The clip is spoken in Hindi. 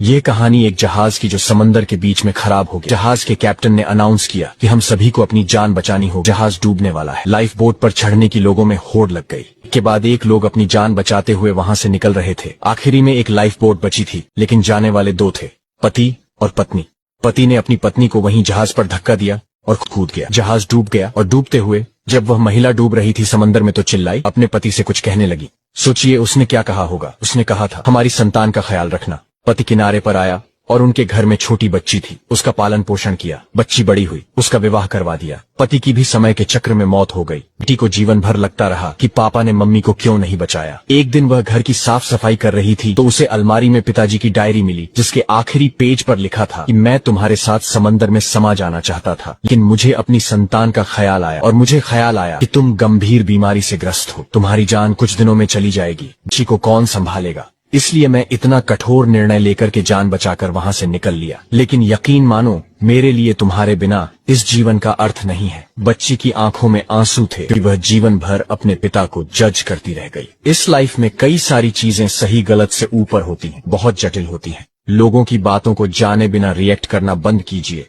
ये कहानी एक जहाज की जो समंदर के बीच में खराब हो गया। जहाज के कैप्टन ने अनाउंस किया कि हम सभी को अपनी जान बचानी हो, जहाज डूबने वाला है। लाइफ बोट पर चढ़ने की लोगों में होड़ लग गई। के बाद एक लोग अपनी जान बचाते हुए वहां से निकल रहे थे। आखिरी में एक लाइफ बोट बची थी, लेकिन जाने वाले दो थे, पति और पत्नी। पति ने अपनी पत्नी को वहीं जहाज पर धक्का दिया और कूद गया। जहाज डूब गया और डूबते हुए जब वह महिला डूब रही थी समंदर में तो चिल्लाई, अपने पति से कुछ कहने लगी। सोचिए उसने क्या कहा होगा। उसने कहा था, हमारी संतान का ख्याल रखना। पति किनारे पर आया और उनके घर में छोटी बच्ची थी, उसका पालन पोषण किया। बच्ची बड़ी हुई, उसका विवाह करवा दिया। पति की भी समय के चक्र में मौत हो गई। बेटी को जीवन भर लगता रहा कि पापा ने मम्मी को क्यों नहीं बचाया। एक दिन वह घर की साफ सफाई कर रही थी तो उसे अलमारी में पिताजी की डायरी मिली, जिसके आखिरी पेज पर लिखा था कि मैं तुम्हारे साथ समंदर में समा जाना चाहता था, लेकिन मुझे अपनी संतान का ख्याल आया और मुझे ख्याल आया कि तुम गंभीर बीमारी से ग्रस्त हो, तुम्हारी जान कुछ दिनों में चली जाएगी। बच्ची को कौन संभालेगा, इसलिए मैं इतना कठोर निर्णय लेकर के जान बचाकर वहां से निकल लिया। लेकिन यकीन मानो, मेरे लिए तुम्हारे बिना इस जीवन का अर्थ नहीं है। बच्ची की आंखों में आंसू थे कि वह जीवन भर अपने पिता को जज करती रह गई। इस लाइफ में कई सारी चीजें सही गलत से ऊपर होती हैं, बहुत जटिल होती हैं। लोगों की बातों को जाने बिना रिएक्ट करना बंद कीजिए।